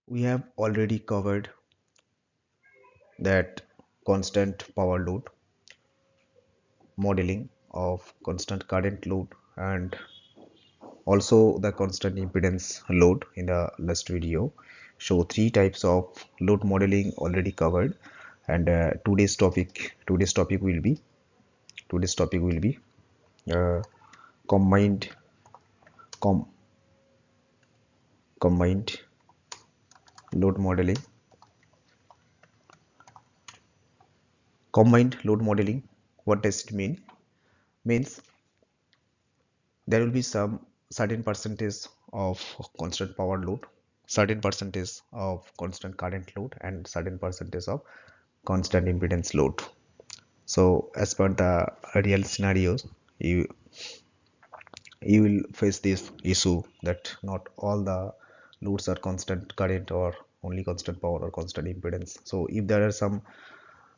We have already covered that constant power load, modeling of constant current load, and also the constant impedance load in the last video. So three types of load modeling already covered, and today's topic will be uh, combined com, combined load modeling. Combined load modeling, what does it mean? Means there will be some certain percentage of constant power load, certain percentage of constant current load, and certain percentage of constant impedance load. So as per the real scenarios, you will face this issue that not all the loads are constant current or only constant power or constant impedance. So if there are some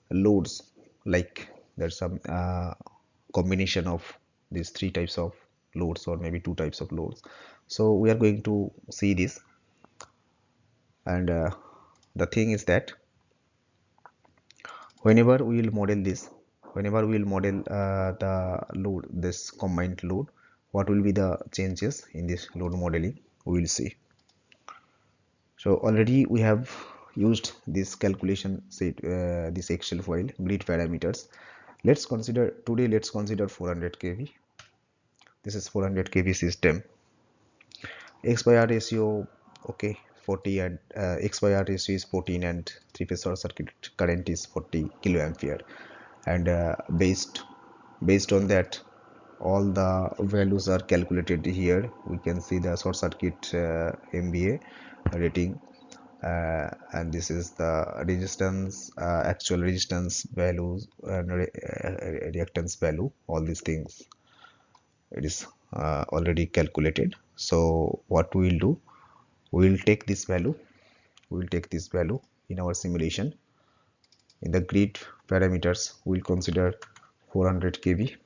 loads, like there's some combination of these three types of loads or maybe two types of loads, so we are going to see this. And the thing is that whenever we will model this, whenever we will model the load, this combined load, what will be the changes in this load modeling, we will see. So already we have used this calculation set, this Excel file, grid parameters. Let's consider 400 kV. This is 400 kV system. X by R ratio, okay, 40, and X by R ratio is 14, and three-phase short circuit current is 40 kiloampere. And based on that, all the values are calculated here. We can see the short circuit MVA rating, and this is the resistance, actual resistance values, and reactance value. All these things, it is already calculated. So what we will do, we will take this value, in our simulation. In the grid parameters, we will consider 400 kV,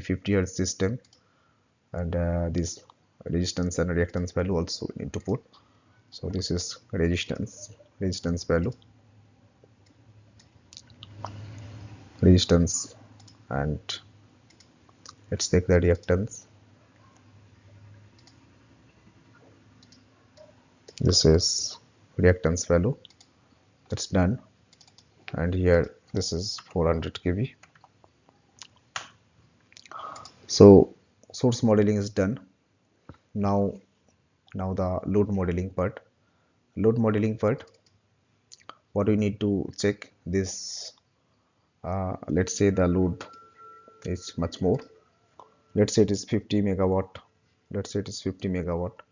50 Hz system, and this resistance and reactance value also we need to put. So this is resistance value, and let's take the reactance. This is reactance value. That's done. And here this is 400 kV. So source modeling is done. Now the load modeling part. What we need to check this, let's say the load is much more. Let's say it is 50 megawatt. Let's say it is 50 megawatt,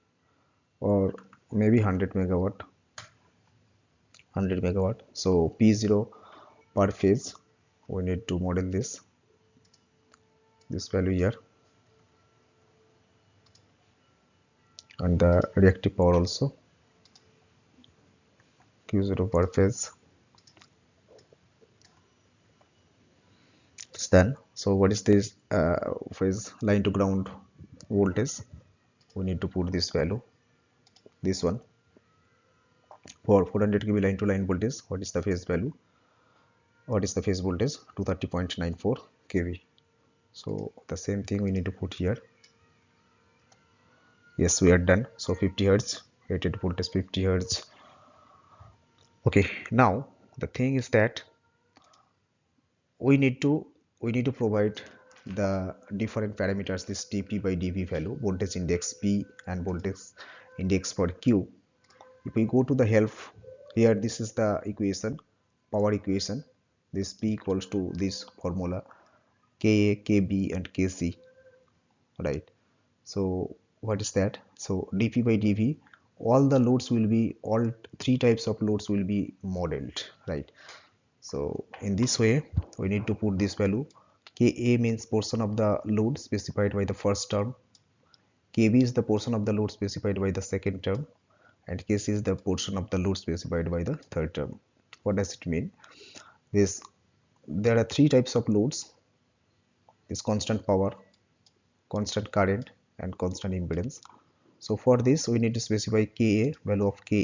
or maybe 100 megawatt. So P0 per phase, we need to model this value here, and the reactive power also Q0 per phase. It's done. So what is this phase line to ground voltage? We need to put this value, this one. For 400 kV line to line voltage, what is the phase value? What is the phase voltage? 230.94 kV. So the same thing we need to put here. Yes, we are done. So 50 Hertz, rated voltage 50 Hertz. Okay, now the thing is that we need to provide the different parameters, this dp by dv value, voltage index P and voltage index for Q. If we go to the help here, this is the equation, power equation. This P equals to this formula Ka, Kb and Kc, right? So what is that? So dp by dv, all the loads will be, all three types of loads will be modeled, right? So in this way we need to put this value. Ka means portion of the load specified by the first term, Kb is the portion of the load specified by the second term, and Kc is the portion of the load specified by the third term. What does it mean? This, there are three types of loads: this constant power, constant current, and constant impedance. So for this we need to specify ka, value of ka,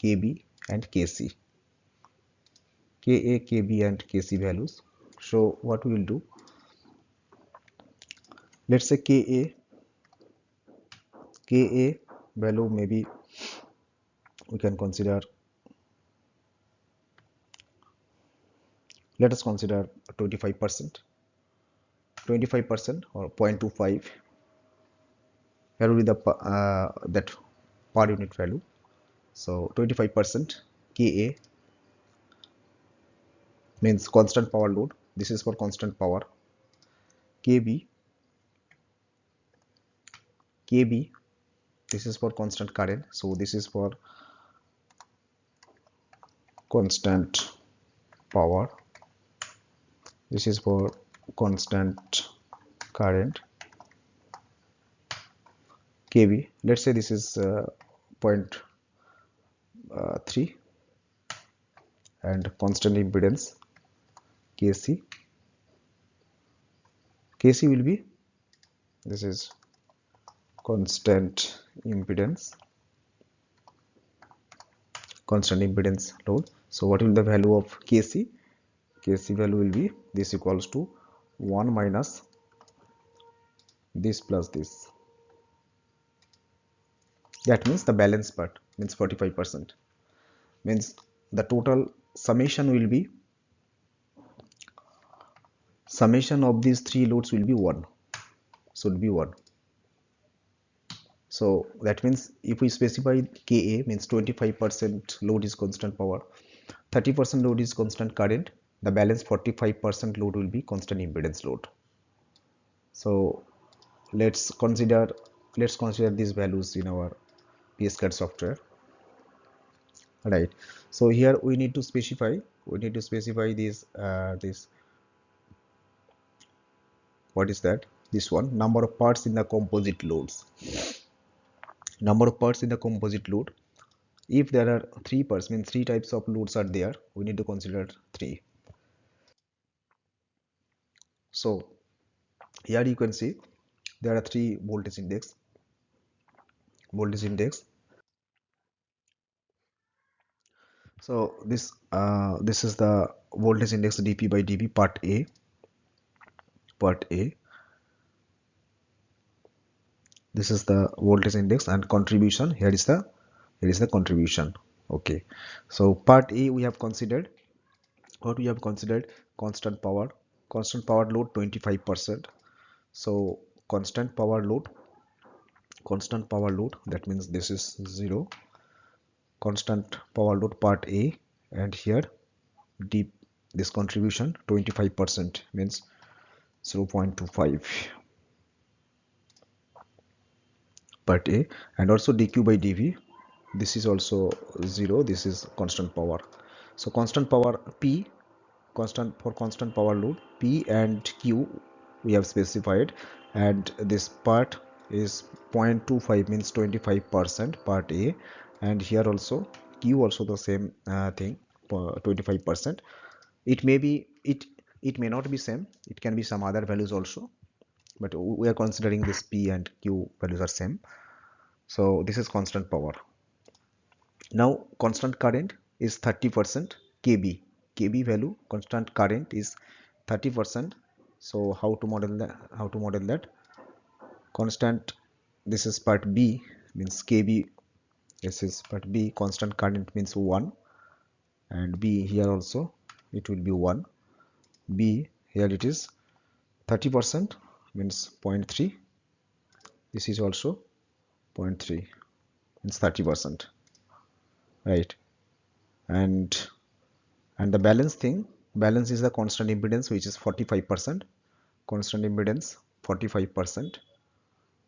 kb and kc, ka, kb and kc values. So what we will do, let's say ka value, maybe we can consider, let us consider 25%, 25% or 0.25. Here will be the that per unit value. So 25% ka means constant power load. This is for constant power. kb, this is for constant current. So this is for constant power. This is for constant current. kb, let's say this is 0.3, and constant impedance kc. kc will be, this is constant impedance load. So what will the value of kc? kc value will be, this equals to 1 minus this plus this. That means the balance part means 45%, means the total summation will be, summation of these three loads will be 1, should be 1. So that means if we specify ka means 25% load is constant power, 30% load is constant current, the balance 45% load will be constant impedance load. So let's consider these values in our PSCAD software, right? So here we need to specify this, what is that, this one, number of parts in the composite loads. Number of parts in the composite load, if there are 3 parts, means 3 types of loads are there, we need to consider 3. So here you can see there are 3 voltage index. So this is the voltage index dp by dv, part a. This is the voltage index, and contribution, here is the contribution. Okay, so part a we have considered, what we have considered, constant power load 25%. So constant power load, that means this is 0, constant power load part a, and here deep, this contribution 25% means 0.25 part a, and also dq by dv, this is also 0, this is constant power. So constant power p, constant power load p and q we have specified, and this part is 0.25 means 25% part a, and here also q also the same thing, 25%. It may be, it may not be same, it can be some other values also, but we are considering this p and q values are same. So this is constant power. Now constant current is 30%, kb value, constant current is 30%. So how to model that, constant, this is part b, means kb, this is part b, constant current means 1, and b here also it will be 1, b here it is 30% means 0.3, this is also 0.3 means 30%, right? And the balance is the constant impedance, which is 45%, constant impedance 45%.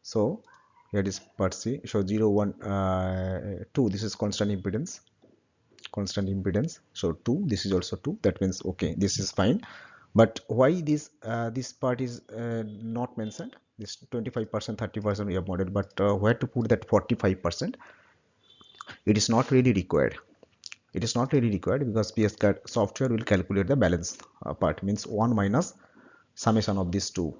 So here is part C, so 0 1 2, this is constant impedance, so 2, this is also 2, that means okay, this is fine. But why this part is not mentioned, this 25%, 30% we have modeled, but where to put that 45%, it is not really required. Because PSCAD software will calculate the balance part, means 1 minus summation of these two,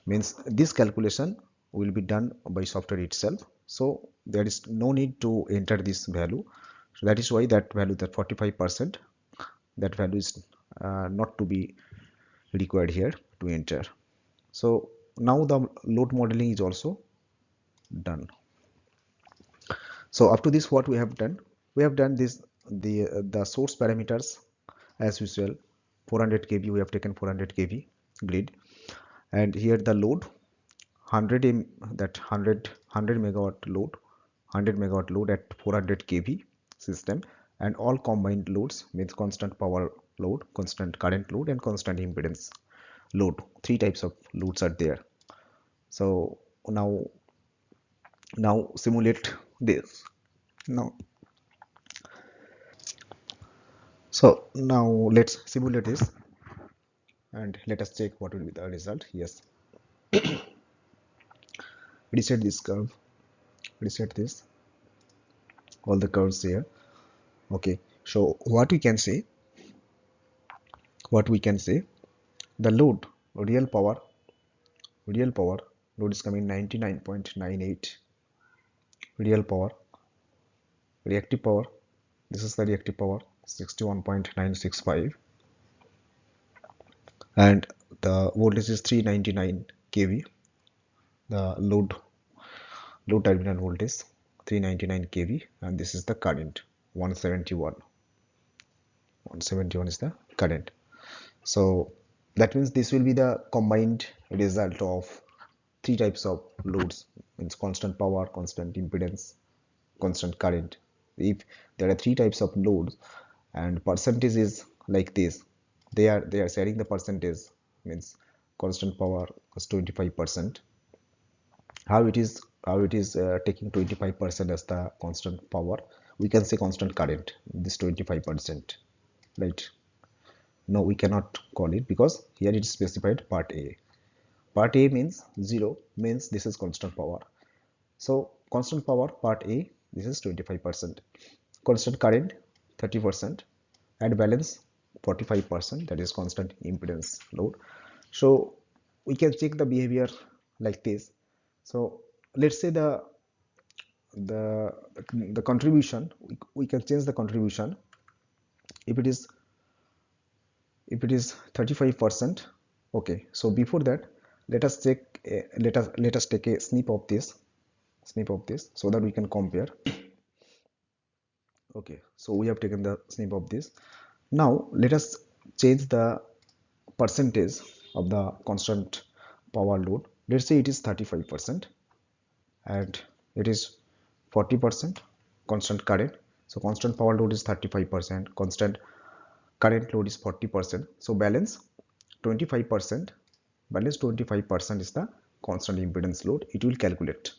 means this calculation will be done by software itself, so there is no need to enter this value. So that is why that value, that 45%, that value is not to be required here to enter. So now the load modeling is also done. So up to this, what we have done, we have done this, the source parameters as usual. 400 kV, we have taken 400 kV grid, and here the load 100 that 100 megawatt load, 100 megawatt load at 400 kV system, and all combined loads means constant power load, constant current load, and constant impedance load. Three types of loads are there. So now simulate this. Now, so now let's simulate this and let us check what will be the result. Yes, reset this curve, reset this, all the curves here. Okay, so what we can say, the load, real power load is coming 99.98. Real power, reactive power, this is the reactive power 61.965, and the voltage is 399 kV. The load terminal voltage 399 kV, and this is the current 171. 171 is the current. So that means this will be the combined result of three types of loads, means constant power, constant impedance, constant current. If there are three types of loads and percentage is like this, they are sharing the percentage, means constant power is 25%. How it is taking 25% as the constant power, we can say constant current, this 25%, right? No, we cannot call it, because here it is specified part A. Part A means 0, means this is constant power. So constant power part A, this is 25%, constant current 30%, and balance 45%, that is constant impedance load. So we can check the behavior like this. So let's say the the contribution, we can change the contribution. If it is 35%. Okay, so before that, let us check, let us take a snip of this, so that we can compare. Okay, so we have taken the snip of this. Now let us change the percentage of the constant power load. Let's say it is 35%, and it is 40% constant current. So constant power load is 35%, constant current load is 40%. So balance 25%, balance 25% is the constant impedance load. It will calculate,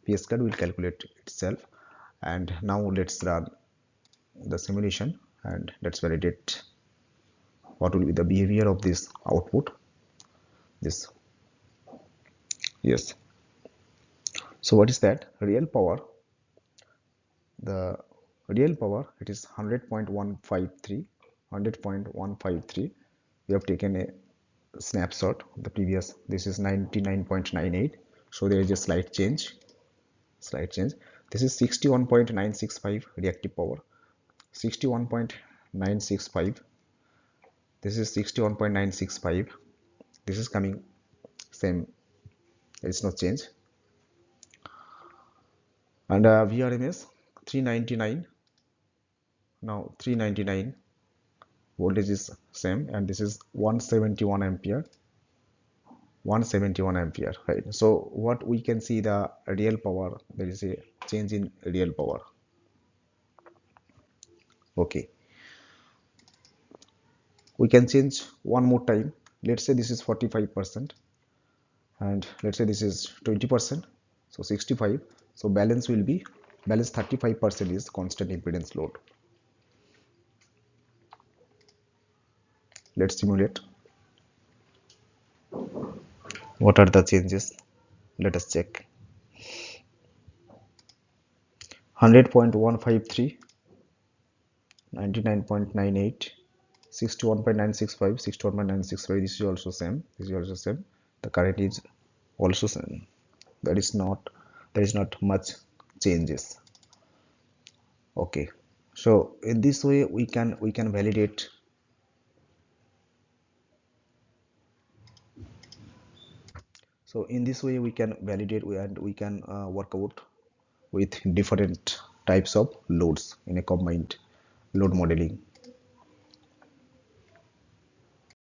PSCAD will calculate itself. And now let's run the simulation and let's validate what will be the behavior of this output. This, yes. So what is that? Real power, the real power, it is 100.153, 100.153. We have taken a snapshot of the previous, this is 99.98. So there is a slight change. This is 61.965 reactive power, 61.965. This is 61.965. This is coming same, there is no change. And VRMS 399. Now 399 voltage is same, and this is 171 ampere, 171 ampere, right? So what we can see, the real power, there is a change in real power. Okay, we can change one more time. Let's say this is 45%, and let's say this is 20%, so 65. So balance will be, balance 35% is constant impedance load. Let's simulate what are the changes. Let us check. 100.153, 99.98, 61.965, 61.965. This is also same, this is also same. The current is also there is not much changes. Okay, so in this way we can validate. So in this way we can validate and we can work out with different types of loads in a combined load modeling.